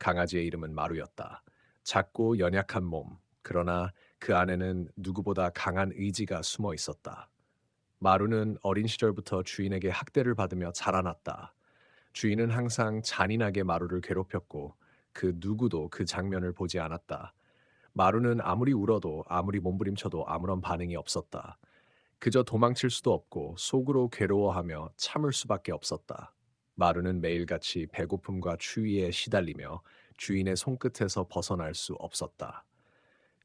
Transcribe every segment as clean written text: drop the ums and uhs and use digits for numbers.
강아지의 이름은 마루였다. 작고 연약한 몸, 그러나 그 안에는 누구보다 강한 의지가 숨어 있었다. 마루는 어린 시절부터 주인에게 학대를 받으며 자라났다. 주인은 항상 잔인하게 마루를 괴롭혔고 그 누구도 그 장면을 보지 않았다. 마루는 아무리 울어도 아무리 몸부림쳐도 아무런 반응이 없었다. 그저 도망칠 수도 없고 속으로 괴로워하며 참을 수밖에 없었다. 마루는 매일같이 배고픔과 추위에 시달리며 주인의 손끝에서 벗어날 수 없었다.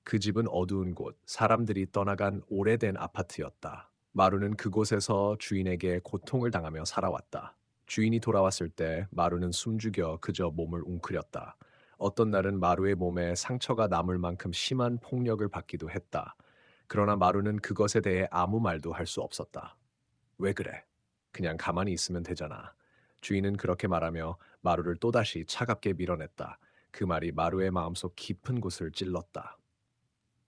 그 집은 어두운 곳, 사람들이 떠나간 오래된 아파트였다. 마루는 그곳에서 주인에게 고통을 당하며 살아왔다. 주인이 돌아왔을 때 마루는 숨죽여 그저 몸을 웅크렸다. 어떤 날은 마루의 몸에 상처가 남을 만큼 심한 폭력을 받기도 했다. 그러나 마루는 그것에 대해 아무 말도 할 수 없었다. 왜 그래? 그냥 가만히 있으면 되잖아. 주인은 그렇게 말하며 마루를 또다시 차갑게 밀어냈다. 그 말이 마루의 마음속 깊은 곳을 찔렀다.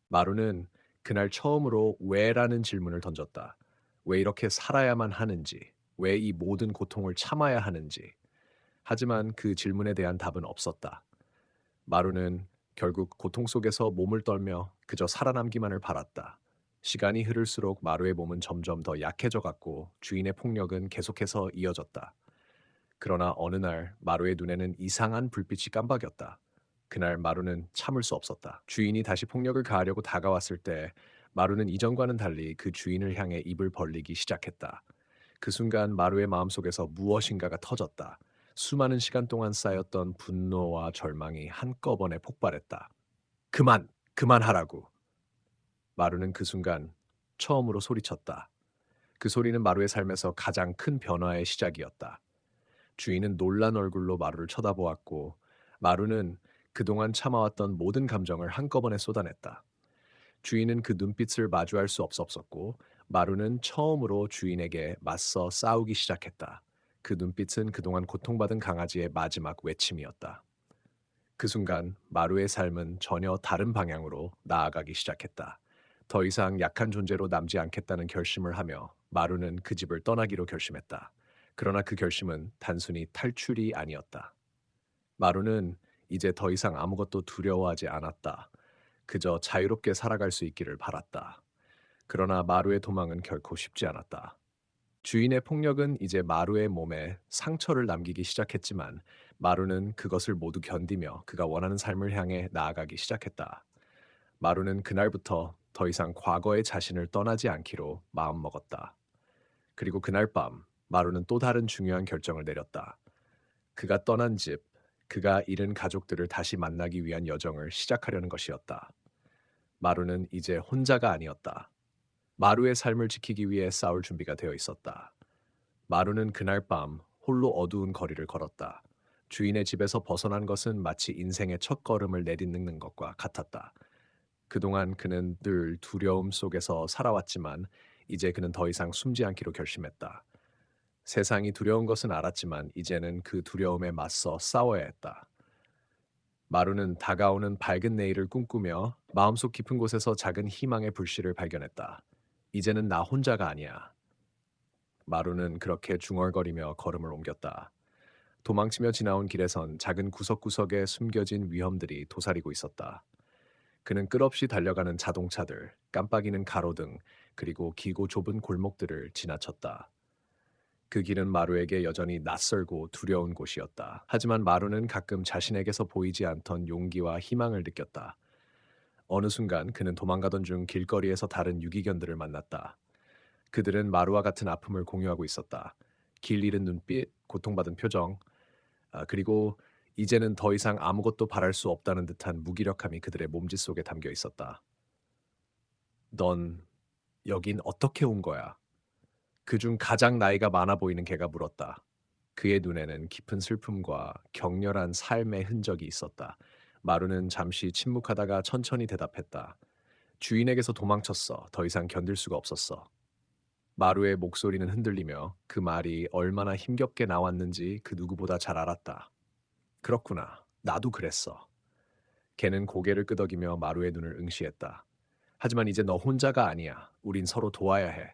마루는 그날 처음으로 왜라는 질문을 던졌다. 왜 이렇게 살아야만 하는지, 왜 이 모든 고통을 참아야 하는지. 하지만 그 질문에 대한 답은 없었다. 마루는 결국 고통 속에서 몸을 떨며 그저 살아남기만을 바랐다. 시간이 흐를수록 마루의 몸은 점점 더 약해져 갔고 주인의 폭력은 계속해서 이어졌다. 그러나 어느 날 마루의 눈에는 이상한 불빛이 깜박였다. 그날 마루는 참을 수 없었다. 주인이 다시 폭력을 가하려고 다가왔을 때 마루는 이전과는 달리 그 주인을 향해 입을 벌리기 시작했다. 그 순간 마루의 마음속에서 무엇인가가 터졌다. 수많은 시간 동안 쌓였던 분노와 절망이 한꺼번에 폭발했다. 그만! 그만하라고! 마루는 그 순간 처음으로 소리쳤다. 그 소리는 마루의 삶에서 가장 큰 변화의 시작이었다. 주인은 놀란 얼굴로 마루를 쳐다보았고 마루는 그동안 참아왔던 모든 감정을 한꺼번에 쏟아냈다. 주인은 그 눈빛을 마주할 수 없었고 마루는 처음으로 주인에게 맞서 싸우기 시작했다. 그 눈빛은 그동안 고통받은 강아지의 마지막 외침이었다. 그 순간 마루의 삶은 전혀 다른 방향으로 나아가기 시작했다. 더 이상 약한 존재로 남지 않겠다는 결심을 하며 마루는 그 집을 떠나기로 결심했다. 그러나 그 결심은 단순히 탈출이 아니었다. 마루는 이제 더 이상 아무것도 두려워하지 않았다. 그저 자유롭게 살아갈 수 있기를 바랐다. 그러나 마루의 도망은 결코 쉽지 않았다. 주인의 폭력은 이제 마루의 몸에 상처를 남기기 시작했지만 마루는 그것을 모두 견디며 그가 원하는 삶을 향해 나아가기 시작했다. 마루는 그날부터 더 이상 과거의 자신을 떠나지 않기로 마음먹었다. 그리고 그날 밤 마루는 또 다른 중요한 결정을 내렸다. 그가 떠난 집, 그가 잃은 가족들을 다시 만나기 위한 여정을 시작하려는 것이었다. 마루는 이제 혼자가 아니었다. 마루의 삶을 지키기 위해 싸울 준비가 되어 있었다. 마루는 그날 밤 홀로 어두운 거리를 걸었다. 주인의 집에서 벗어난 것은 마치 인생의 첫걸음을 내딛는 것과 같았다. 그동안 그는 늘 두려움 속에서 살아왔지만 이제 그는 더 이상 숨지 않기로 결심했다. 세상이 두려운 것은 알았지만 이제는 그 두려움에 맞서 싸워야 했다. 마루는 다가오는 밝은 내일을 꿈꾸며 마음속 깊은 곳에서 작은 희망의 불씨를 발견했다. 이제는 나 혼자가 아니야. 마루는 그렇게 중얼거리며 걸음을 옮겼다. 도망치며 지나온 길에선 작은 구석구석에 숨겨진 위험들이 도사리고 있었다. 그는 끝없이 달려가는 자동차들, 깜빡이는 가로등, 그리고 길고 좁은 골목들을 지나쳤다. 그 길은 마루에게 여전히 낯설고 두려운 곳이었다. 하지만 마루는 가끔 자신에게서 보이지 않던 용기와 희망을 느꼈다. 어느 순간 그는 도망가던 중 길거리에서 다른 유기견들을 만났다. 그들은 마루와 같은 아픔을 공유하고 있었다. 길 잃은 눈빛, 고통받은 표정, 그리고 이제는 더 이상 아무것도 바랄 수 없다는 듯한 무기력함이 그들의 몸짓 속에 담겨 있었다. 넌 여긴 어떻게 온 거야? 그중 가장 나이가 많아 보이는 개가 물었다. 그의 눈에는 깊은 슬픔과 격렬한 삶의 흔적이 있었다. 마루는 잠시 침묵하다가 천천히 대답했다. 주인에게서 도망쳤어. 더 이상 견딜 수가 없었어. 마루의 목소리는 흔들리며 그 말이 얼마나 힘겹게 나왔는지 그 누구보다 잘 알았다. 그렇구나. 나도 그랬어. 걔는 고개를 끄덕이며 마루의 눈을 응시했다. 하지만 이제 너 혼자가 아니야. 우린 서로 도와야 해.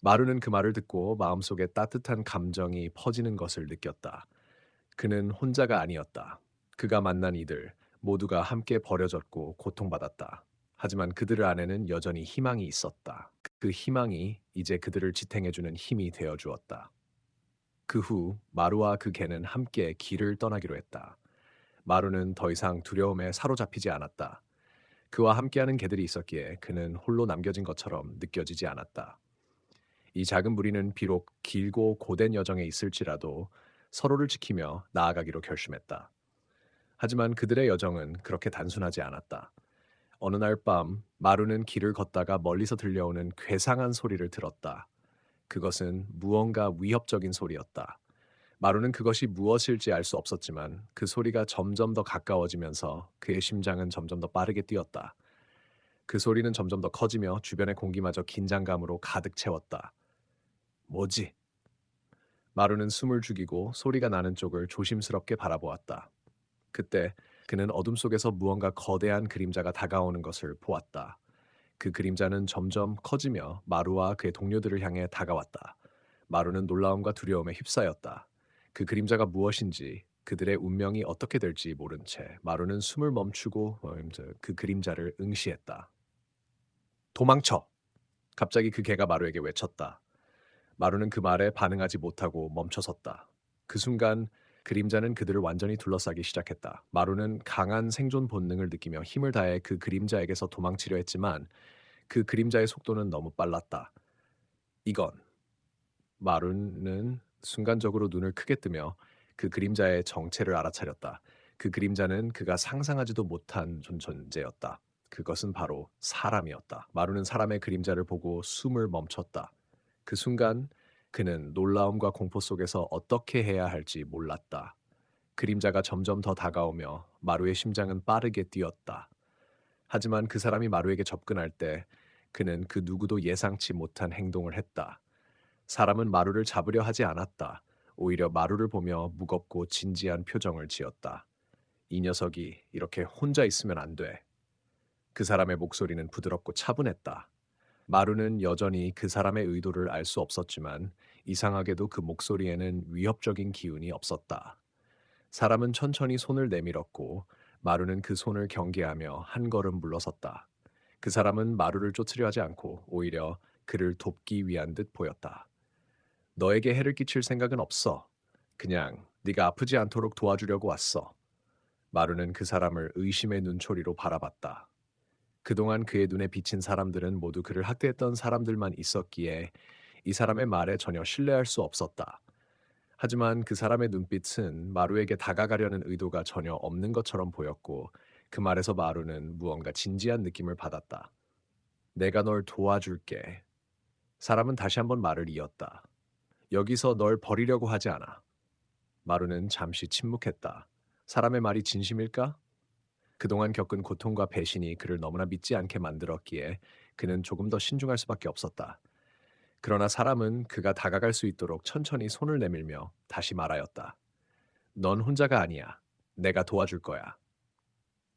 마루는 그 말을 듣고 마음속에 따뜻한 감정이 퍼지는 것을 느꼈다. 그는 혼자가 아니었다. 그가 만난 이들 모두가 함께 버려졌고 고통받았다. 하지만 그들 안에는 여전히 희망이 있었다. 그 희망이 이제 그들을 지탱해주는 힘이 되어 주었다. 그 후 마루와 그 개는 함께 길을 떠나기로 했다. 마루는 더 이상 두려움에 사로잡히지 않았다. 그와 함께하는 개들이 있었기에 그는 홀로 남겨진 것처럼 느껴지지 않았다. 이 작은 무리는 비록 길고 고된 여정에 있을지라도 서로를 지키며 나아가기로 결심했다. 하지만 그들의 여정은 그렇게 단순하지 않았다. 어느 날 밤 마루는 길을 걷다가 멀리서 들려오는 괴상한 소리를 들었다. 그것은 무언가 위협적인 소리였다. 마루는 그것이 무엇일지 알 수 없었지만 그 소리가 점점 더 가까워지면서 그의 심장은 점점 더 빠르게 뛰었다. 그 소리는 점점 더 커지며 주변의 공기마저 긴장감으로 가득 채웠다. 뭐지? 마루는 숨을 죽이고 소리가 나는 쪽을 조심스럽게 바라보았다. 그때 그는 어둠 속에서 무언가 거대한 그림자가 다가오는 것을 보았다. 그 그림자는 점점 커지며 마루와 그의 동료들을 향해 다가왔다. 마루는 놀라움과 두려움에 휩싸였다. 그 그림자가 무엇인지 그들의 운명이 어떻게 될지 모른 채 마루는 숨을 멈추고 그 그림자를 응시했다. 도망쳐! 갑자기 그 개가 마루에게 외쳤다. 마루는 그 말에 반응하지 못하고 멈춰섰다. 그 순간 그림자는 그들을 완전히 둘러싸기 시작했다. 마루는 강한 생존 본능을 느끼며 힘을 다해 그 그림자에게서 도망치려 했지만 그 그림자의 속도는 너무 빨랐다. 이건 마루는 순간적으로 눈을 크게 뜨며 그 그림자의 정체를 알아차렸다. 그 그림자는 그가 상상하지도 못한 존재였다. 그것은 바로 사람이었다. 마루는 사람의 그림자를 보고 숨을 멈췄다. 그 순간 그는 놀라움과 공포 속에서 어떻게 해야 할지 몰랐다. 그림자가 점점 더 다가오며 마루의 심장은 빠르게 뛰었다. 하지만 그 사람이 마루에게 접근할 때 그는 그 누구도 예상치 못한 행동을 했다. 사람은 마루를 잡으려 하지 않았다. 오히려 마루를 보며 무겁고 진지한 표정을 지었다. 이 녀석이 이렇게 혼자 있으면 안 돼. 그 사람의 목소리는 부드럽고 차분했다. 마루는 여전히 그 사람의 의도를 알 수 없었지만 이상하게도 그 목소리에는 위협적인 기운이 없었다. 사람은 천천히 손을 내밀었고 마루는 그 손을 경계하며 한 걸음 물러섰다. 그 사람은 마루를 쫓으려 하지 않고 오히려 그를 돕기 위한 듯 보였다. 너에게 해를 끼칠 생각은 없어. 그냥 네가 아프지 않도록 도와주려고 왔어. 마루는 그 사람을 의심의 눈초리로 바라봤다. 그동안 그의 눈에 비친 사람들은 모두 그를 학대했던 사람들만 있었기에 이 사람의 말에 전혀 신뢰할 수 없었다. 하지만 그 사람의 눈빛은 마루에게 다가가려는 의도가 전혀 없는 것처럼 보였고 그 말에서 마루는 무언가 진지한 느낌을 받았다. 내가 널 도와줄게. 사람은 다시 한번 말을 이었다. 여기서 널 버리려고 하지 않아. 마루는 잠시 침묵했다. 사람의 말이 진심일까? 그동안 겪은 고통과 배신이 그를 너무나 믿지 않게 만들었기에 그는 조금 더 신중할 수밖에 없었다. 그러나 사람은 그가 다가갈 수 있도록 천천히 손을 내밀며 다시 말하였다. 넌 혼자가 아니야. 내가 도와줄 거야.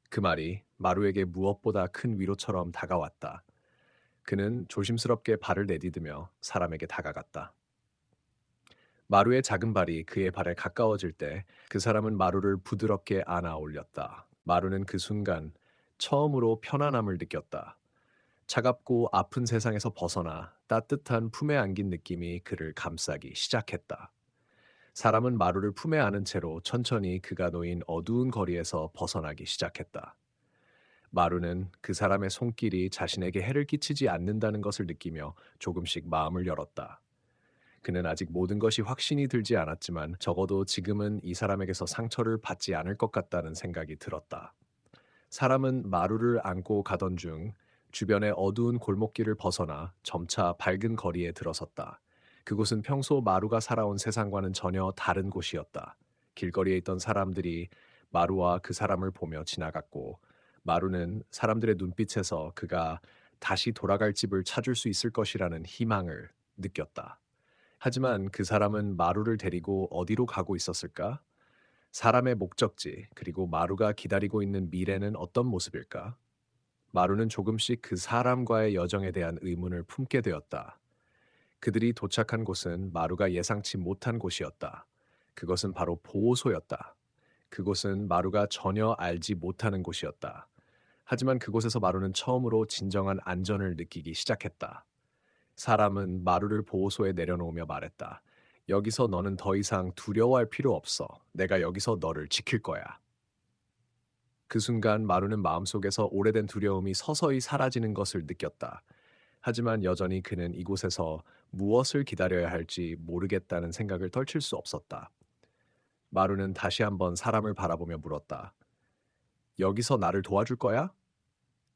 그 말이 마루에게 무엇보다 큰 위로처럼 다가왔다. 그는 조심스럽게 발을 내디디며 사람에게 다가갔다. 마루의 작은 발이 그의 발에 가까워질 때 그 사람은 마루를 부드럽게 안아 올렸다. 마루는 그 순간 처음으로 편안함을 느꼈다. 차갑고 아픈 세상에서 벗어나 따뜻한 품에 안긴 느낌이 그를 감싸기 시작했다. 사람은 마루를 품에 안은 채로 천천히 그가 놓인 어두운 거리에서 벗어나기 시작했다. 마루는 그 사람의 손길이 자신에게 해를 끼치지 않는다는 것을 느끼며 조금씩 마음을 열었다. 그는 아직 모든 것이 확신이 들지 않았지만 적어도 지금은 이 사람에게서 상처를 받지 않을 것 같다는 생각이 들었다. 사람은 마루를 안고 가던 중 주변의 어두운 골목길을 벗어나 점차 밝은 거리에 들어섰다. 그곳은 평소 마루가 살아온 세상과는 전혀 다른 곳이었다. 길거리에 있던 사람들이 마루와 그 사람을 보며 지나갔고 마루는 사람들의 눈빛에서 그가 다시 돌아갈 집을 찾을 수 있을 것이라는 희망을 느꼈다. 하지만 그 사람은 마루를 데리고 어디로 가고 있었을까? 사람의 목적지, 그리고 마루가 기다리고 있는 미래는 어떤 모습일까? 마루는 조금씩 그 사람과의 여정에 대한 의문을 품게 되었다. 그들이 도착한 곳은 마루가 예상치 못한 곳이었다. 그것은 바로 보호소였다. 그곳은 마루가 전혀 알지 못하는 곳이었다. 하지만 그곳에서 마루는 처음으로 진정한 안전을 느끼기 시작했다. 사람은 마루를 보호소에 내려놓으며 말했다. 여기서 너는 더 이상 두려워할 필요 없어. 내가 여기서 너를 지킬 거야. 그 순간 마루는 마음속에서 오래된 두려움이 서서히 사라지는 것을 느꼈다. 하지만 여전히 그는 이곳에서 무엇을 기다려야 할지 모르겠다는 생각을 떨칠 수 없었다. 마루는 다시 한번 사람을 바라보며 물었다. 여기서 나를 도와줄 거야?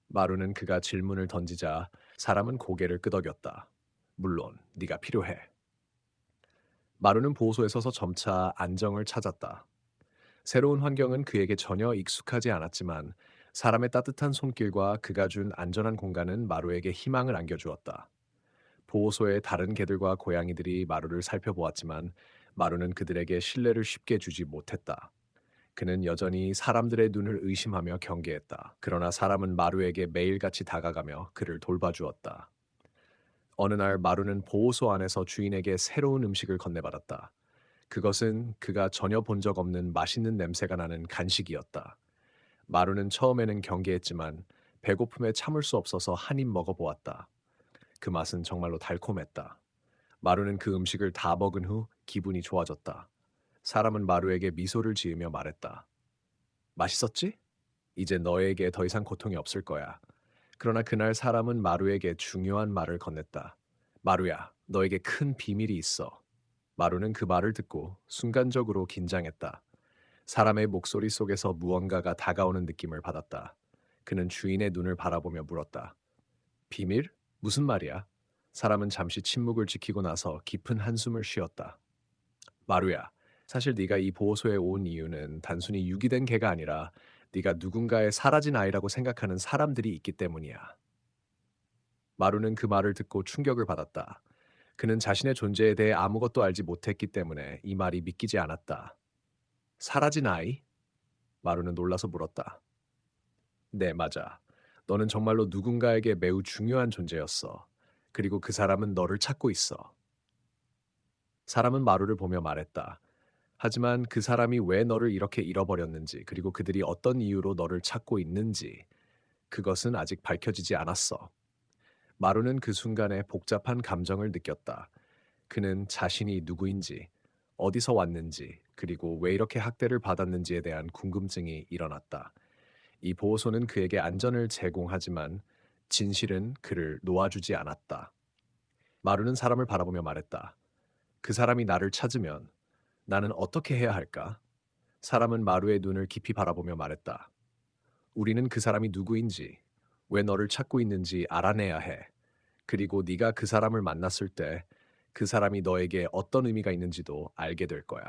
마루는 그가 질문을 던지자 사람은 고개를 끄덕였다. 물론 네가 필요해. 마루는 보호소에 서서 점차 안정을 찾았다. 새로운 환경은 그에게 전혀 익숙하지 않았지만 사람의 따뜻한 손길과 그가 준 안전한 공간은 마루에게 희망을 안겨주었다. 보호소의 다른 개들과 고양이들이 마루를 살펴보았지만 마루는 그들에게 신뢰를 쉽게 주지 못했다. 그는 여전히 사람들의 눈을 의심하며 경계했다. 그러나 사람은 마루에게 매일같이 다가가며 그를 돌봐주었다. 어느 날 마루는 보호소 안에서 주인에게 새로운 음식을 건네받았다. 그것은 그가 전혀 본 적 없는 맛있는 냄새가 나는 간식이었다. 마루는 처음에는 경계했지만 배고픔에 참을 수 없어서 한 입 먹어보았다. 그 맛은 정말로 달콤했다. 마루는 그 음식을 다 먹은 후 기분이 좋아졌다. 사람은 마루에게 미소를 지으며 말했다. 맛있었지? 이제 너에게 더 이상 고통이 없을 거야. 그러나 그날 사람은 마루에게 중요한 말을 건넸다. 마루야, 너에게 큰 비밀이 있어. 마루는 그 말을 듣고 순간적으로 긴장했다. 사람의 목소리 속에서 무언가가 다가오는 느낌을 받았다. 그는 주인의 눈을 바라보며 물었다. 비밀? 무슨 말이야? 사람은 잠시 침묵을 지키고 나서 깊은 한숨을 쉬었다. 마루야, 사실 네가 이 보호소에 온 이유는 단순히 유기된 개가 아니라 네가 누군가의 사라진 아이라고 생각하는 사람들이 있기 때문이야. 마루는 그 말을 듣고 충격을 받았다. 그는 자신의 존재에 대해 아무것도 알지 못했기 때문에 이 말이 믿기지 않았다. 사라진 아이? 마루는 놀라서 물었다. 네, 맞아. 너는 정말로 누군가에게 매우 중요한 존재였어. 그리고 그 사람은 너를 찾고 있어. 사람은 마루를 보며 말했다. 하지만 그 사람이 왜 너를 이렇게 잃어버렸는지, 그리고 그들이 어떤 이유로 너를 찾고 있는지, 그것은 아직 밝혀지지 않았어. 마루는 그 순간에 복잡한 감정을 느꼈다. 그는 자신이 누구인지, 어디서 왔는지, 그리고 왜 이렇게 학대를 받았는지에 대한 궁금증이 일어났다. 이 보호소는 그에게 안전을 제공하지만 진실은 그를 놓아주지 않았다. 마루는 사람을 바라보며 말했다. 그 사람이 나를 찾으면 나는 어떻게 해야 할까? 사람은 마루의 눈을 깊이 바라보며 말했다. 우리는 그 사람이 누구인지, 왜 너를 찾고 있는지 알아내야 해. 그리고 네가 그 사람을 만났을 때 그 사람이 너에게 어떤 의미가 있는지도 알게 될 거야.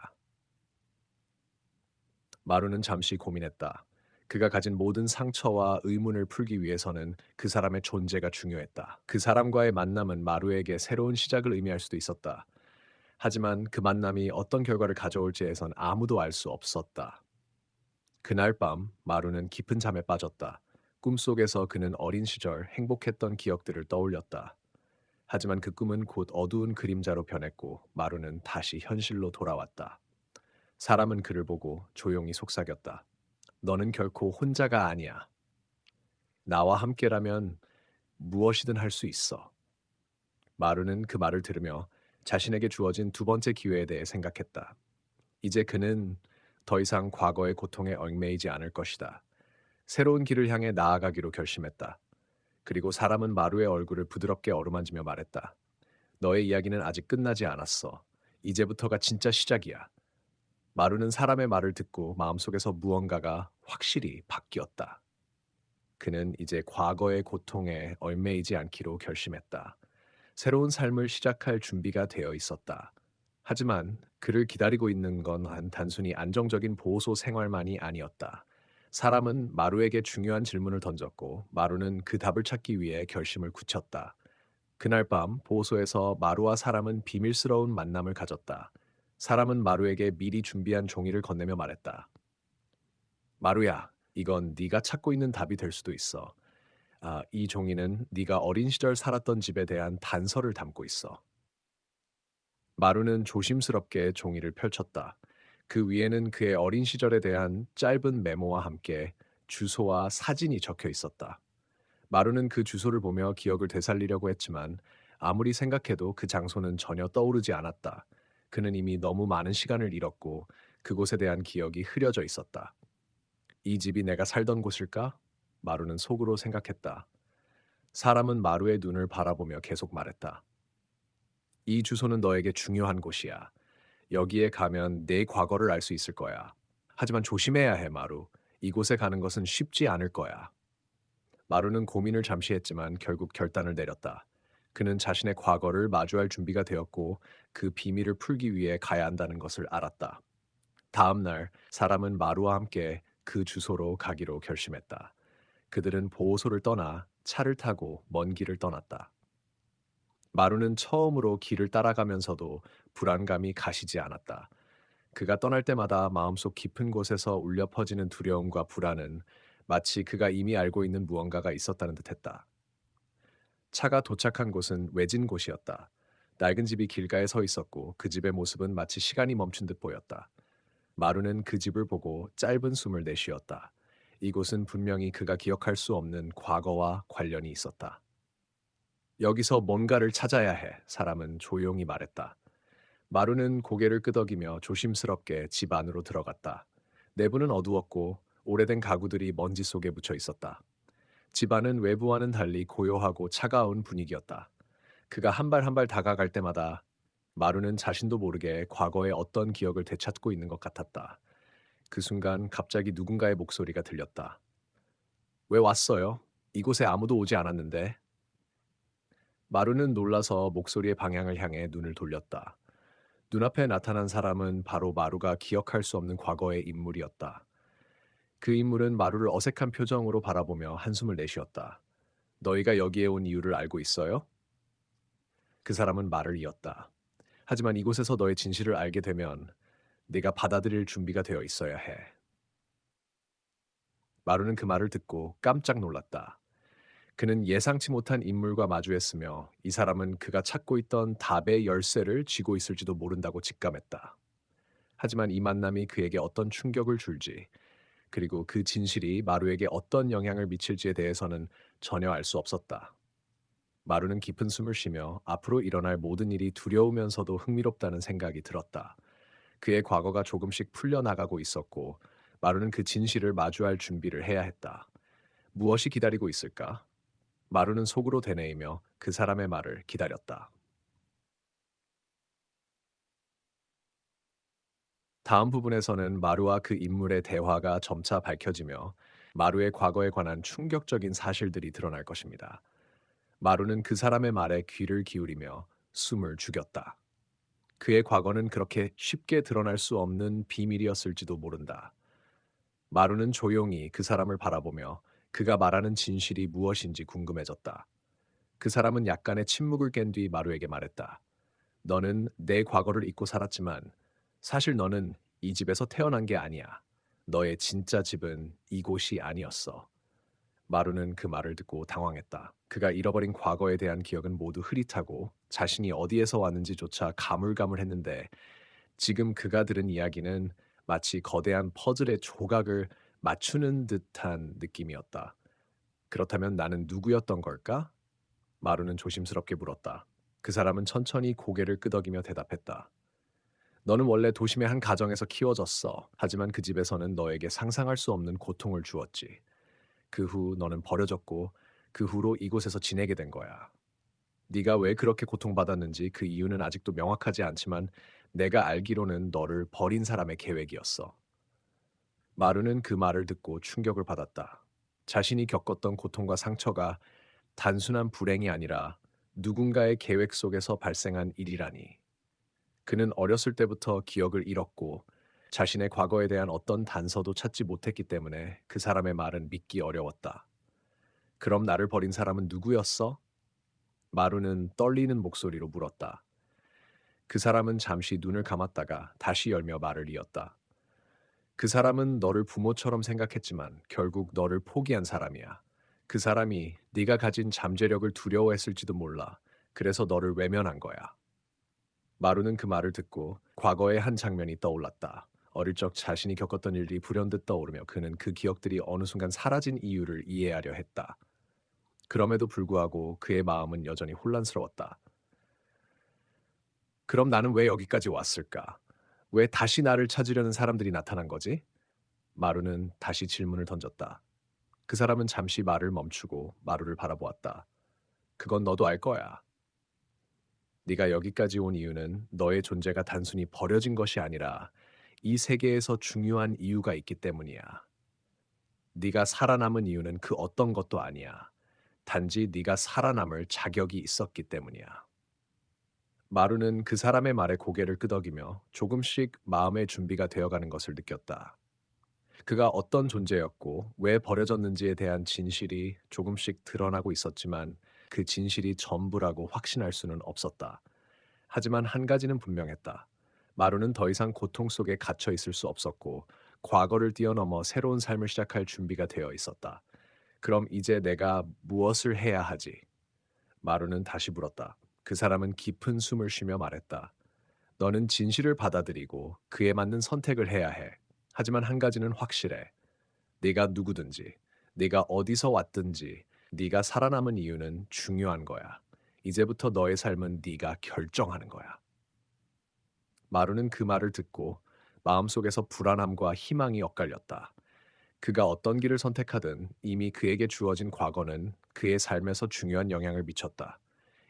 마루는 잠시 고민했다. 그가 가진 모든 상처와 의문을 풀기 위해서는 그 사람의 존재가 중요했다. 그 사람과의 만남은 마루에게 새로운 시작을 의미할 수도 있었다. 하지만 그 만남이 어떤 결과를 가져올지에선 아무도 알 수 없었다. 그날 밤 마루는 깊은 잠에 빠졌다. 꿈속에서 그는 어린 시절 행복했던 기억들을 떠올렸다. 하지만 그 꿈은 곧 어두운 그림자로 변했고 마루는 다시 현실로 돌아왔다. 사람은 그를 보고 조용히 속삭였다. 너는 결코 혼자가 아니야. 나와 함께라면 무엇이든 할 수 있어. 마루는 그 말을 들으며 자신에게 주어진 두 번째 기회에 대해 생각했다. 이제 그는 더 이상 과거의 고통에 얽매이지 않을 것이다. 새로운 길을 향해 나아가기로 결심했다. 그리고 사람은 마루의 얼굴을 부드럽게 어루만지며 말했다. 너의 이야기는 아직 끝나지 않았어. 이제부터가 진짜 시작이야. 마루는 사람의 말을 듣고 마음속에서 무언가가 확실히 바뀌었다. 그는 이제 과거의 고통에 얽매이지 않기로 결심했다. 새로운 삶을 시작할 준비가 되어 있었다. 하지만 그를 기다리고 있는 건 단순히 안정적인 보호소 생활만이 아니었다. 사람은 마루에게 중요한 질문을 던졌고 마루는 그 답을 찾기 위해 결심을 굳혔다. 그날 밤 보호소에서 마루와 사람은 비밀스러운 만남을 가졌다. 사람은 마루에게 미리 준비한 종이를 건네며 말했다. 마루야, 이건 네가 찾고 있는 답이 될 수도 있어. 이 종이는 네가 어린 시절 살았던 집에 대한 단서를 담고 있어. 마루는 조심스럽게 종이를 펼쳤다. 그 위에는 그의 어린 시절에 대한 짧은 메모와 함께 주소와 사진이 적혀 있었다. 마루는 그 주소를 보며 기억을 되살리려고 했지만 아무리 생각해도 그 장소는 전혀 떠오르지 않았다. 그는 이미 너무 많은 시간을 잃었고 그곳에 대한 기억이 흐려져 있었다. 이 집이 내가 살던 곳일까? 마루는 속으로 생각했다. 사람은 마루의 눈을 바라보며 계속 말했다. 이 주소는 너에게 중요한 곳이야. 여기에 가면 내 과거를 알 수 있을 거야. 하지만 조심해야 해, 마루. 이곳에 가는 것은 쉽지 않을 거야. 마루는 고민을 잠시 했지만 결국 결단을 내렸다. 그는 자신의 과거를 마주할 준비가 되었고 그 비밀을 풀기 위해 가야 한다는 것을 알았다. 다음 날 사람은 마루와 함께 그 주소로 가기로 결심했다. 그들은 보호소를 떠나 차를 타고 먼 길을 떠났다. 마루는 처음으로 길을 따라가면서도 불안감이 가시지 않았다. 그가 떠날 때마다 마음속 깊은 곳에서 울려 퍼지는 두려움과 불안은 마치 그가 이미 알고 있는 무언가가 있었다는 듯했다. 차가 도착한 곳은 외진 곳이었다. 낡은 집이 길가에 서 있었고 그 집의 모습은 마치 시간이 멈춘 듯 보였다. 마루는 그 집을 보고 짧은 숨을 내쉬었다. 이곳은 분명히 그가 기억할 수 없는 과거와 관련이 있었다. 여기서 뭔가를 찾아야 해, 사람은 조용히 말했다. 마루는 고개를 끄덕이며 조심스럽게 집 안으로 들어갔다. 내부는 어두웠고 오래된 가구들이 먼지 속에 묻혀 있었다. 집 안은 외부와는 달리 고요하고 차가운 분위기였다. 그가 한 발 한 발 다가갈 때마다 마루는 자신도 모르게 과거의 어떤 기억을 되찾고 있는 것 같았다. 그 순간 갑자기 누군가의 목소리가 들렸다. 왜 왔어요? 이곳에 아무도 오지 않았는데. 마루는 놀라서 목소리의 방향을 향해 눈을 돌렸다. 눈앞에 나타난 사람은 바로 마루가 기억할 수 없는 과거의 인물이었다. 그 인물은 마루를 어색한 표정으로 바라보며 한숨을 내쉬었다. 너희가 여기에 온 이유를 알고 있어요? 그 사람은 말을 이었다. 하지만 이곳에서 너의 진실을 알게 되면 네가 받아들일 준비가 되어 있어야 해. 마루는 그 말을 듣고 깜짝 놀랐다. 그는 예상치 못한 인물과 마주했으며 이 사람은 그가 찾고 있던 답의 열쇠를 쥐고 있을지도 모른다고 직감했다. 하지만 이 만남이 그에게 어떤 충격을 줄지, 그리고 그 진실이 마루에게 어떤 영향을 미칠지에 대해서는 전혀 알 수 없었다. 마루는 깊은 숨을 쉬며 앞으로 일어날 모든 일이 두려우면서도 흥미롭다는 생각이 들었다. 그의 과거가 조금씩 풀려나가고 있었고, 마루는 그 진실을 마주할 준비를 해야 했다. 무엇이 기다리고 있을까? 마루는 속으로 되뇌이며 그 사람의 말을 기다렸다. 다음 부분에서는 마루와 그 인물의 대화가 점차 밝혀지며 마루의 과거에 관한 충격적인 사실들이 드러날 것입니다. 마루는 그 사람의 말에 귀를 기울이며 숨을 죽였다. 그의 과거는 그렇게 쉽게 드러날 수 없는 비밀이었을지도 모른다. 마루는 조용히 그 사람을 바라보며 그가 말하는 진실이 무엇인지 궁금해졌다. 그 사람은 약간의 침묵을 깬 뒤 마루에게 말했다. 너는 내 과거를 잊고 살았지만 사실 너는 이 집에서 태어난 게 아니야. 너의 진짜 집은 이곳이 아니었어. 마루는 그 말을 듣고 당황했다. 그가 잃어버린 과거에 대한 기억은 모두 흐릿하고 자신이 어디에서 왔는지조차 가물가물했는데 지금 그가 들은 이야기는 마치 거대한 퍼즐의 조각을 맞추는 듯한 느낌이었다. 그렇다면 나는 누구였던 걸까? 마루는 조심스럽게 물었다. 그 사람은 천천히 고개를 끄덕이며 대답했다. 너는 원래 도심의 한 가정에서 키워졌어. 하지만 그 집에서는 너에게 상상할 수 없는 고통을 주었지. 그 후 너는 버려졌고 그 후로 이곳에서 지내게 된 거야. 네가 왜 그렇게 고통받았는지 그 이유는 아직도 명확하지 않지만 내가 알기로는 너를 버린 사람의 계획이었어. 마루는 그 말을 듣고 충격을 받았다. 자신이 겪었던 고통과 상처가 단순한 불행이 아니라 누군가의 계획 속에서 발생한 일이라니. 그는 어렸을 때부터 기억을 잃었고 자신의 과거에 대한 어떤 단서도 찾지 못했기 때문에 그 사람의 말은 믿기 어려웠다. 그럼 나를 버린 사람은 누구였어? 마루는 떨리는 목소리로 물었다. 그 사람은 잠시 눈을 감았다가 다시 열며 말을 이었다. 그 사람은 너를 부모처럼 생각했지만 결국 너를 포기한 사람이야. 그 사람이 네가 가진 잠재력을 두려워했을지도 몰라. 그래서 너를 외면한 거야. 마루는 그 말을 듣고 과거의 한 장면이 떠올랐다. 어릴 적 자신이 겪었던 일이 불현듯 떠오르며 그는 그 기억들이 어느 순간 사라진 이유를 이해하려 했다. 그럼에도 불구하고 그의 마음은 여전히 혼란스러웠다. 그럼 나는 왜 여기까지 왔을까? 왜 다시 나를 찾으려는 사람들이 나타난 거지? 마루는 다시 질문을 던졌다. 그 사람은 잠시 말을 멈추고 마루를 바라보았다. 그건 너도 알 거야. 네가 여기까지 온 이유는 너의 존재가 단순히 버려진 것이 아니라 이 세계에서 중요한 이유가 있기 때문이야. 네가 살아남은 이유는 그 어떤 것도 아니야. 단지 네가 살아남을 자격이 있었기 때문이야. 마루는 그 사람의 말에 고개를 끄덕이며 조금씩 마음의 준비가 되어가는 것을 느꼈다. 그가 어떤 존재였고 왜 버려졌는지에 대한 진실이 조금씩 드러나고 있었지만 그 진실이 전부라고 확신할 수는 없었다. 하지만 한 가지는 분명했다. 마루는 더 이상 고통 속에 갇혀 있을 수 없었고 과거를 뛰어넘어 새로운 삶을 시작할 준비가 되어 있었다. 그럼 이제 내가 무엇을 해야 하지? 마루는 다시 물었다. 그 사람은 깊은 숨을 쉬며 말했다. 너는 진실을 받아들이고 그에 맞는 선택을 해야 해. 하지만 한 가지는 확실해. 네가 누구든지, 네가 어디서 왔든지, 네가 살아남은 이유는 중요한 거야. 이제부터 너의 삶은 네가 결정하는 거야. 마루는 그 말을 듣고 마음속에서 불안함과 희망이 엇갈렸다. 그가 어떤 길을 선택하든 이미 그에게 주어진 과거는 그의 삶에서 중요한 영향을 미쳤다.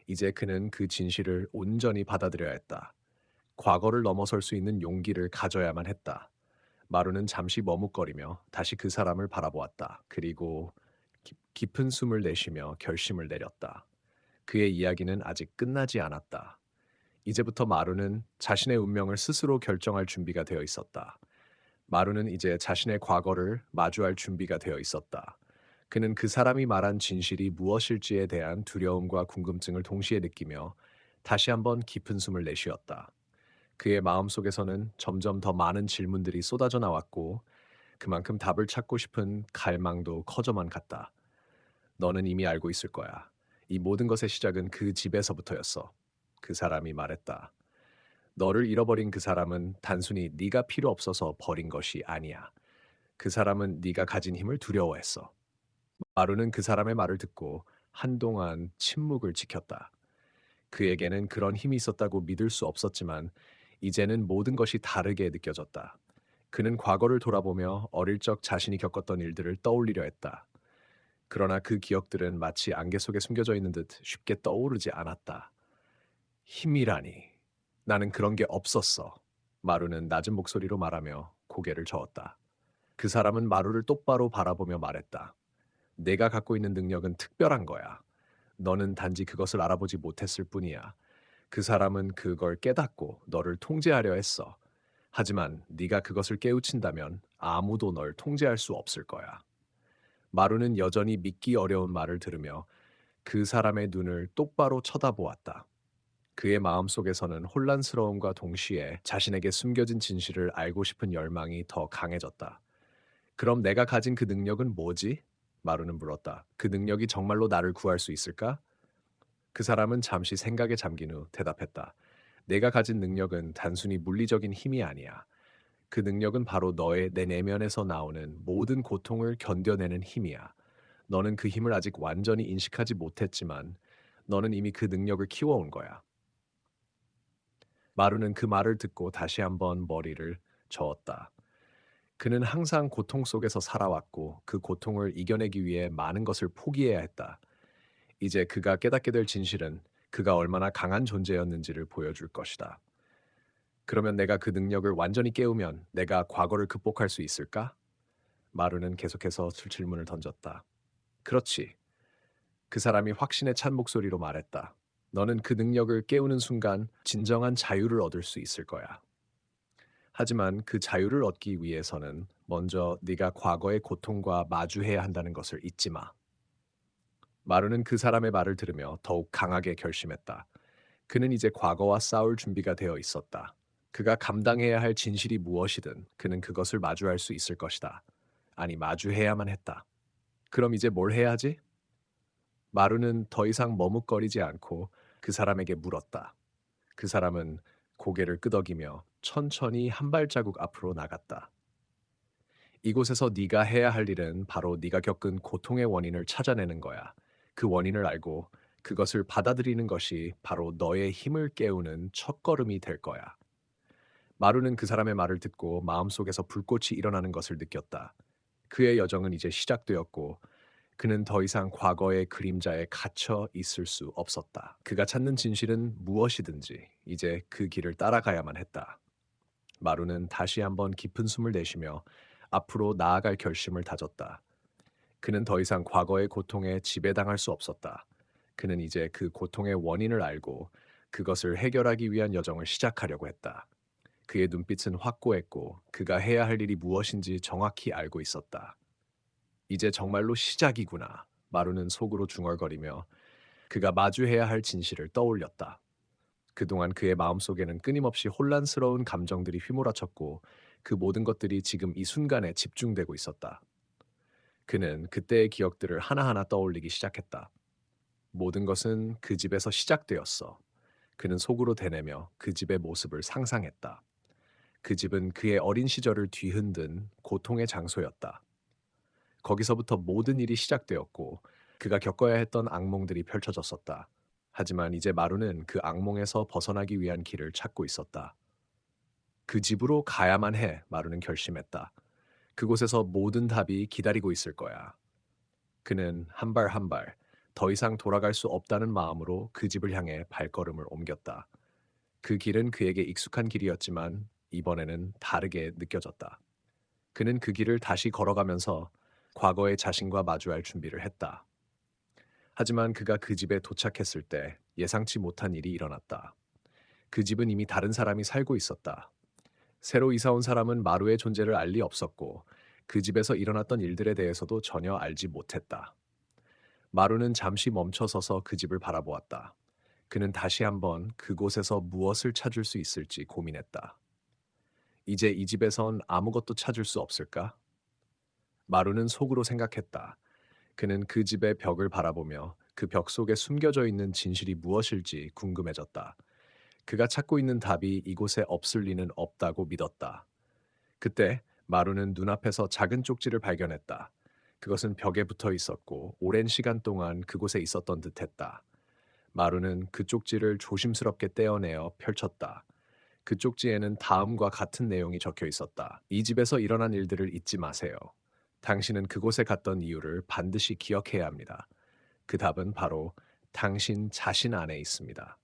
이제 그는 그 진실을 온전히 받아들여야 했다. 과거를 넘어설 수 있는 용기를 가져야만 했다. 마루는 잠시 머뭇거리며 다시 그 사람을 바라보았다. 그리고 깊은 숨을 내쉬며 결심을 내렸다. 그의 이야기는 아직 끝나지 않았다. 이제부터 마루는 자신의 운명을 스스로 결정할 준비가 되어 있었다. 마루는 이제 자신의 과거를 마주할 준비가 되어 있었다. 그는 그 사람이 말한 진실이 무엇일지에 대한 두려움과 궁금증을 동시에 느끼며 다시 한번 깊은 숨을 내쉬었다. 그의 마음속에서는 점점 더 많은 질문들이 쏟아져 나왔고 그만큼 답을 찾고 싶은 갈망도 커져만 갔다. 너는 이미 알고 있을 거야. 이 모든 것의 시작은 그 집에서부터였어. 그 사람이 말했다. 너를 잃어버린 그 사람은 단순히 네가 필요 없어서 버린 것이 아니야. 그 사람은 네가 가진 힘을 두려워했어. 마루는 그 사람의 말을 듣고 한동안 침묵을 지켰다. 그에게는 그런 힘이 있었다고 믿을 수 없었지만 이제는 모든 것이 다르게 느껴졌다. 그는 과거를 돌아보며 어릴 적 자신이 겪었던 일들을 떠올리려 했다. 그러나 그 기억들은 마치 안개 속에 숨겨져 있는 듯 쉽게 떠오르지 않았다. 힘이라니. 나는 그런 게 없었어. 마루는 낮은 목소리로 말하며 고개를 저었다. 그 사람은 마루를 똑바로 바라보며 말했다. 내가 갖고 있는 능력은 특별한 거야. 너는 단지 그것을 알아보지 못했을 뿐이야. 그 사람은 그걸 깨닫고 너를 통제하려 했어. 하지만 네가 그것을 깨우친다면 아무도 널 통제할 수 없을 거야. 마루는 여전히 믿기 어려운 말을 들으며 그 사람의 눈을 똑바로 쳐다보았다. 그의 마음속에서는 혼란스러움과 동시에 자신에게 숨겨진 진실을 알고 싶은 열망이 더 강해졌다. 그럼 내가 가진 그 능력은 뭐지? 마루는 물었다. 그 능력이 정말로 나를 구할 수 있을까? 그 사람은 잠시 생각에 잠긴 후 대답했다. 내가 가진 능력은 단순히 물리적인 힘이 아니야. 그 능력은 바로 내 내면에서 나오는 모든 고통을 견뎌내는 힘이야. 너는 그 힘을 아직 완전히 인식하지 못했지만 너는 이미 그 능력을 키워온 거야. 마루는 그 말을 듣고 다시 한번 머리를 저었다. 그는 항상 고통 속에서 살아왔고 그 고통을 이겨내기 위해 많은 것을 포기해야 했다. 이제 그가 깨닫게 될 진실은 그가 얼마나 강한 존재였는지를 보여줄 것이다. 그러면 내가 그 능력을 완전히 깨우면 내가 과거를 극복할 수 있을까? 마루는 계속해서 질문을 던졌다. 그렇지. 그 사람이 확신에 찬 목소리로 말했다. 너는 그 능력을 깨우는 순간 진정한 자유를 얻을 수 있을 거야. 하지만 그 자유를 얻기 위해서는 먼저 네가 과거의 고통과 마주해야 한다는 것을 잊지 마. 마루는 그 사람의 말을 들으며 더욱 강하게 결심했다. 그는 이제 과거와 싸울 준비가 되어 있었다. 그가 감당해야 할 진실이 무엇이든 그는 그것을 마주할 수 있을 것이다. 아니, 마주해야만 했다. 그럼 이제 뭘 해야 하지? 마루는 더 이상 머뭇거리지 않고 그 사람에게 물었다. 그 사람은 고개를 끄덕이며 천천히 한 발자국 앞으로 나갔다. 이곳에서 네가 해야 할 일은 바로 네가 겪은 고통의 원인을 찾아내는 거야. 그 원인을 알고 그것을 받아들이는 것이 바로 너의 힘을 깨우는 첫걸음이 될 거야. 마루는 그 사람의 말을 듣고 마음속에서 불꽃이 일어나는 것을 느꼈다. 그의 여정은 이제 시작되었고 그는 더 이상 과거의 그림자에 갇혀 있을 수 없었다. 그가 찾는 진실은 무엇이든지 이제 그 길을 따라가야만 했다. 마루는 다시 한번 깊은 숨을 내쉬며 앞으로 나아갈 결심을 다졌다. 그는 더 이상 과거의 고통에 지배당할 수 없었다. 그는 이제 그 고통의 원인을 알고 그것을 해결하기 위한 여정을 시작하려고 했다. 그의 눈빛은 확고했고 그가 해야 할 일이 무엇인지 정확히 알고 있었다. 이제 정말로 시작이구나. 마루는 속으로 중얼거리며 그가 마주해야 할 진실을 떠올렸다. 그동안 그의 마음속에는 끊임없이 혼란스러운 감정들이 휘몰아쳤고 그 모든 것들이 지금 이 순간에 집중되고 있었다. 그는 그때의 기억들을 하나하나 떠올리기 시작했다. 모든 것은 그 집에서 시작되었어. 그는 속으로 되뇌며 그 집의 모습을 상상했다. 그 집은 그의 어린 시절을 뒤흔든 고통의 장소였다. 거기서부터 모든 일이 시작되었고 그가 겪어야 했던 악몽들이 펼쳐졌었다. 하지만 이제 마루는 그 악몽에서 벗어나기 위한 길을 찾고 있었다. 그 집으로 가야만 해, 마루는 결심했다. 그곳에서 모든 답이 기다리고 있을 거야. 그는 한 발 한 발, 더 이상 돌아갈 수 없다는 마음으로 그 집을 향해 발걸음을 옮겼다. 그 길은 그에게 익숙한 길이었지만 이번에는 다르게 느껴졌다. 그는 그 길을 다시 걸어가면서 과거의 자신과 마주할 준비를 했다. 하지만 그가 그 집에 도착했을 때 예상치 못한 일이 일어났다. 그 집은 이미 다른 사람이 살고 있었다. 새로 이사 온 사람은 마루의 존재를 알 리 없었고 그 집에서 일어났던 일들에 대해서도 전혀 알지 못했다. 마루는 잠시 멈춰서서 그 집을 바라보았다. 그는 다시 한번 그곳에서 무엇을 찾을 수 있을지 고민했다. 이제 이 집에선 아무것도 찾을 수 없을까? 마루는 속으로 생각했다. 그는 그 집의 벽을 바라보며 그 벽 속에 숨겨져 있는 진실이 무엇일지 궁금해졌다. 그가 찾고 있는 답이 이곳에 없을 리는 없다고 믿었다. 그때 마루는 눈앞에서 작은 쪽지를 발견했다. 그것은 벽에 붙어 있었고 오랜 시간 동안 그곳에 있었던 듯했다. 마루는 그 쪽지를 조심스럽게 떼어내어 펼쳤다. 그 쪽지에는 다음과 같은 내용이 적혀 있었다. 이 집에서 일어난 일들을 잊지 마세요. 당신은 그곳에 갔던 이유를 반드시 기억해야 합니다. 그 답은 바로 당신 자신 안에 있습니다.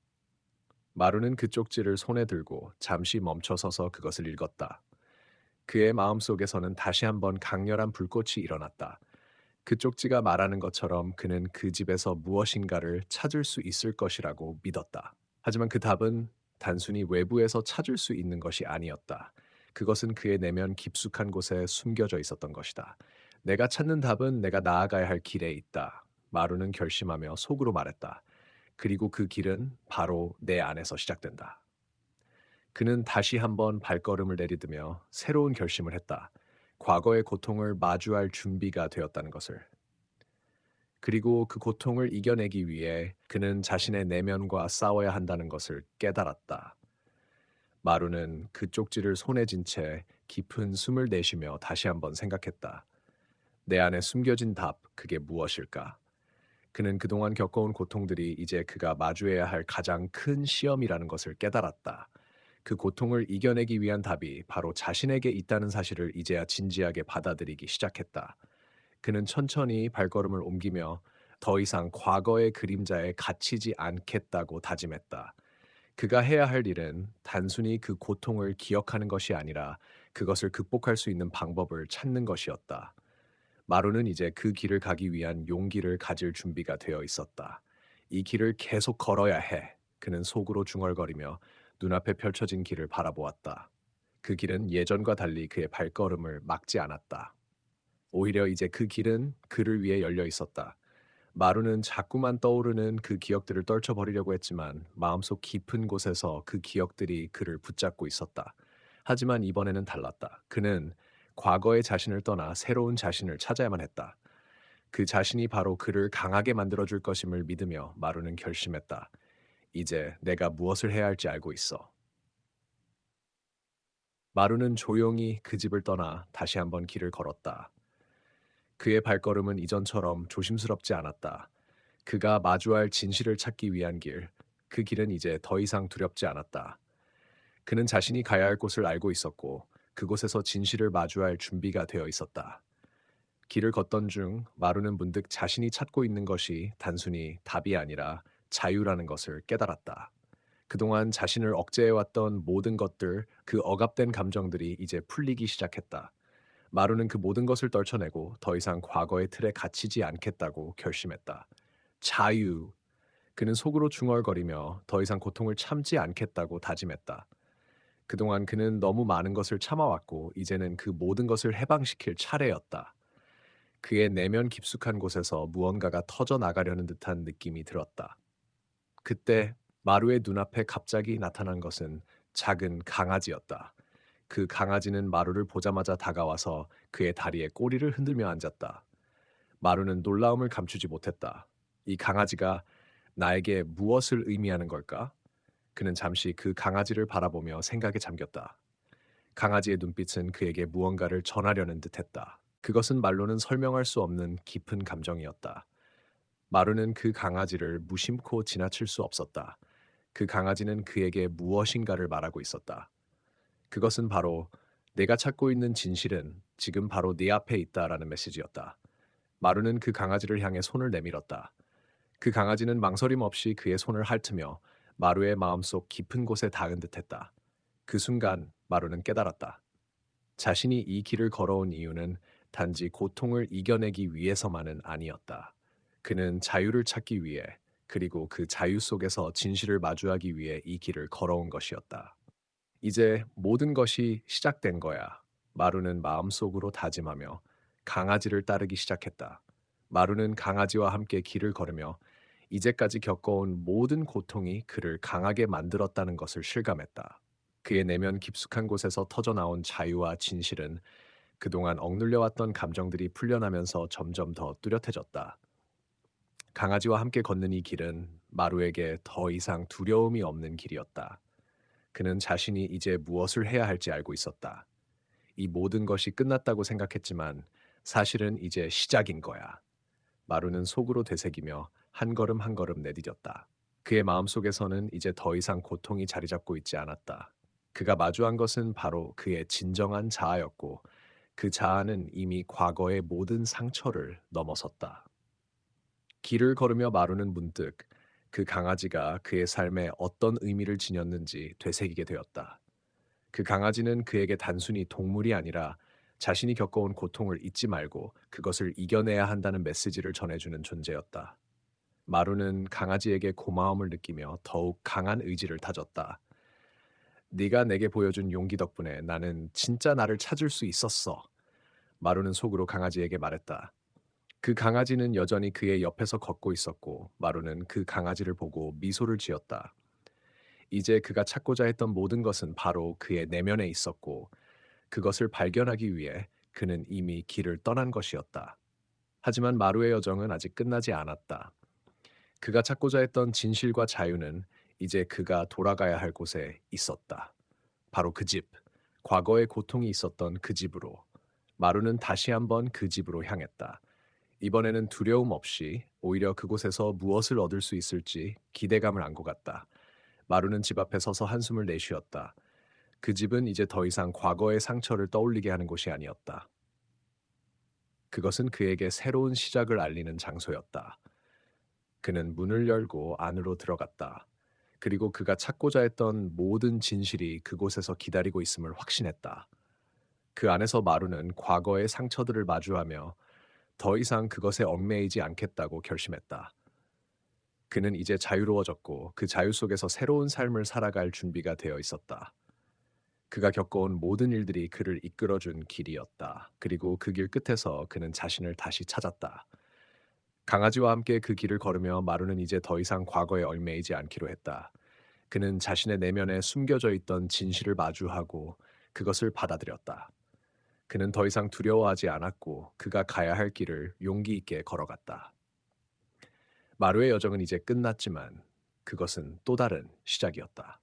마루는 그 쪽지를 손에 들고 잠시 멈춰서서 그것을 읽었다. 그의 마음속에서는 다시 한번 강렬한 불꽃이 일어났다. 그 쪽지가 말하는 것처럼 그는 그 집에서 무엇인가를 찾을 수 있을 것이라고 믿었다. 하지만 그 답은 단순히 외부에서 찾을 수 있는 것이 아니었다. 그것은 그의 내면 깊숙한 곳에 숨겨져 있었던 것이다. 내가 찾는 답은 내가 나아가야 할 길에 있다. 마루는 결심하며 속으로 말했다. 그리고 그 길은 바로 내 안에서 시작된다. 그는 다시 한번 발걸음을 내디디며 새로운 결심을 했다. 과거의 고통을 마주할 준비가 되었다는 것을. 그리고 그 고통을 이겨내기 위해 그는 자신의 내면과 싸워야 한다는 것을 깨달았다. 마루는 그 쪽지를 손에 쥔 채 깊은 숨을 내쉬며 다시 한번 생각했다. 내 안에 숨겨진 답, 그게 무엇일까? 그는 그동안 겪어온 고통들이 이제 그가 마주해야 할 가장 큰 시험이라는 것을 깨달았다. 그 고통을 이겨내기 위한 답이 바로 자신에게 있다는 사실을 이제야 진지하게 받아들이기 시작했다. 그는 천천히 발걸음을 옮기며 더 이상 과거의 그림자에 갇히지 않겠다고 다짐했다. 그가 해야 할 일은 단순히 그 고통을 기억하는 것이 아니라 그것을 극복할 수 있는 방법을 찾는 것이었다. 마루는 이제 그 길을 가기 위한 용기를 가질 준비가 되어 있었다. 이 길을 계속 걸어야 해. 그는 속으로 중얼거리며 눈앞에 펼쳐진 길을 바라보았다. 그 길은 예전과 달리 그의 발걸음을 막지 않았다. 오히려 이제 그 길은 그를 위해 열려 있었다. 마루는 자꾸만 떠오르는 그 기억들을 떨쳐버리려고 했지만 마음속 깊은 곳에서 그 기억들이 그를 붙잡고 있었다. 하지만 이번에는 달랐다. 그는 과거의 자신을 떠나 새로운 자신을 찾아야만 했다. 그 자신이 바로 그를 강하게 만들어줄 것임을 믿으며 마루는 결심했다. 이제 내가 무엇을 해야 할지 알고 있어. 마루는 조용히 그 집을 떠나 다시 한번 길을 걸었다. 그의 발걸음은 이전처럼 조심스럽지 않았다. 그가 마주할 진실을 찾기 위한 길, 그 길은 이제 더 이상 두렵지 않았다. 그는 자신이 가야 할 곳을 알고 있었고, 그곳에서 진실을 마주할 준비가 되어 있었다. 길을 걷던 중 마루는 문득 자신이 찾고 있는 것이 단순히 답이 아니라 자유라는 것을 깨달았다. 그동안 자신을 억제해왔던 모든 것들, 그 억압된 감정들이 이제 풀리기 시작했다. 마루는 그 모든 것을 떨쳐내고 더 이상 과거의 틀에 갇히지 않겠다고 결심했다. 자유. 그는 속으로 중얼거리며 더 이상 고통을 참지 않겠다고 다짐했다. 그동안 그는 너무 많은 것을 참아왔고 이제는 그 모든 것을 해방시킬 차례였다. 그의 내면 깊숙한 곳에서 무언가가 터져 나가려는 듯한 느낌이 들었다. 그때 마루의 눈앞에 갑자기 나타난 것은 작은 강아지였다. 그 강아지는 마루를 보자마자 다가와서 그의 다리에 꼬리를 흔들며 앉았다. 마루는 놀라움을 감추지 못했다. 이 강아지가 나에게 무엇을 의미하는 걸까? 그는 잠시 그 강아지를 바라보며 생각에 잠겼다. 강아지의 눈빛은 그에게 무언가를 전하려는 듯했다. 그것은 말로는 설명할 수 없는 깊은 감정이었다. 마루는 그 강아지를 무심코 지나칠 수 없었다. 그 강아지는 그에게 무엇인가를 말하고 있었다. 그것은 바로 내가 찾고 있는 진실은 지금 바로 네 앞에 있다라는 메시지였다. 마루는 그 강아지를 향해 손을 내밀었다. 그 강아지는 망설임 없이 그의 손을 핥으며 마루의 마음속 깊은 곳에 닿은 듯했다. 그 순간 마루는 깨달았다. 자신이 이 길을 걸어온 이유는 단지 고통을 이겨내기 위해서만은 아니었다. 그는 자유를 찾기 위해, 그리고 그 자유 속에서 진실을 마주하기 위해 이 길을 걸어온 것이었다. 이제 모든 것이 시작된 거야. 마루는 마음속으로 다짐하며 강아지를 따르기 시작했다. 마루는 강아지와 함께 길을 걸으며 이제까지 겪어온 모든 고통이 그를 강하게 만들었다는 것을 실감했다. 그의 내면 깊숙한 곳에서 터져나온 자유와 진실은 그동안 억눌려왔던 감정들이 풀려나면서 점점 더 뚜렷해졌다. 강아지와 함께 걷는 이 길은 마루에게 더 이상 두려움이 없는 길이었다. 그는 자신이 이제 무엇을 해야 할지 알고 있었다. 이 모든 것이 끝났다고 생각했지만 사실은 이제 시작인 거야. 마루는 속으로 되새기며 한 걸음 한 걸음 내디뎠다. 그의 마음속에서는 이제 더 이상 고통이 자리 잡고 있지 않았다. 그가 마주한 것은 바로 그의 진정한 자아였고 그 자아는 이미 과거의 모든 상처를 넘어섰다. 길을 걸으며 마루는 문득 그 강아지가 그의 삶에 어떤 의미를 지녔는지 되새기게 되었다. 그 강아지는 그에게 단순히 동물이 아니라 자신이 겪어온 고통을 잊지 말고 그것을 이겨내야 한다는 메시지를 전해주는 존재였다. 마루는 강아지에게 고마움을 느끼며 더욱 강한 의지를 다졌다. 네가 내게 보여준 용기 덕분에 나는 진짜 나를 찾을 수 있었어. 마루는 속으로 강아지에게 말했다. 그 강아지는 여전히 그의 옆에서 걷고 있었고 마루는 그 강아지를 보고 미소를 지었다. 이제 그가 찾고자 했던 모든 것은 바로 그의 내면에 있었고 그것을 발견하기 위해 그는 이미 길을 떠난 것이었다. 하지만 마루의 여정은 아직 끝나지 않았다. 그가 찾고자 했던 진실과 자유는 이제 그가 돌아가야 할 곳에 있었다. 바로 그 집, 과거의 고통이 있었던 그 집으로. 마루는 다시 한번 그 집으로 향했다. 이번에는 두려움 없이 오히려 그곳에서 무엇을 얻을 수 있을지 기대감을 안고 갔다. 마루는 집 앞에 서서 한숨을 내쉬었다. 그 집은 이제 더 이상 과거의 상처를 떠올리게 하는 곳이 아니었다. 그것은 그에게 새로운 시작을 알리는 장소였다. 그는 문을 열고 안으로 들어갔다. 그리고 그가 찾고자 했던 모든 진실이 그곳에서 기다리고 있음을 확신했다. 그 안에서 마루는 과거의 상처들을 마주하며 더 이상 그것에 얽매이지 않겠다고 결심했다. 그는 이제 자유로워졌고 그 자유 속에서 새로운 삶을 살아갈 준비가 되어 있었다. 그가 겪어온 모든 일들이 그를 이끌어준 길이었다. 그리고 그 길 끝에서 그는 자신을 다시 찾았다. 강아지와 함께 그 길을 걸으며 마루는 이제 더 이상 과거에 얽매이지 않기로 했다. 그는 자신의 내면에 숨겨져 있던 진실을 마주하고 그것을 받아들였다. 그는 더 이상 두려워하지 않았고 그가 가야 할 길을 용기 있게 걸어갔다. 마루의 여정은 이제 끝났지만 그것은 또 다른 시작이었다.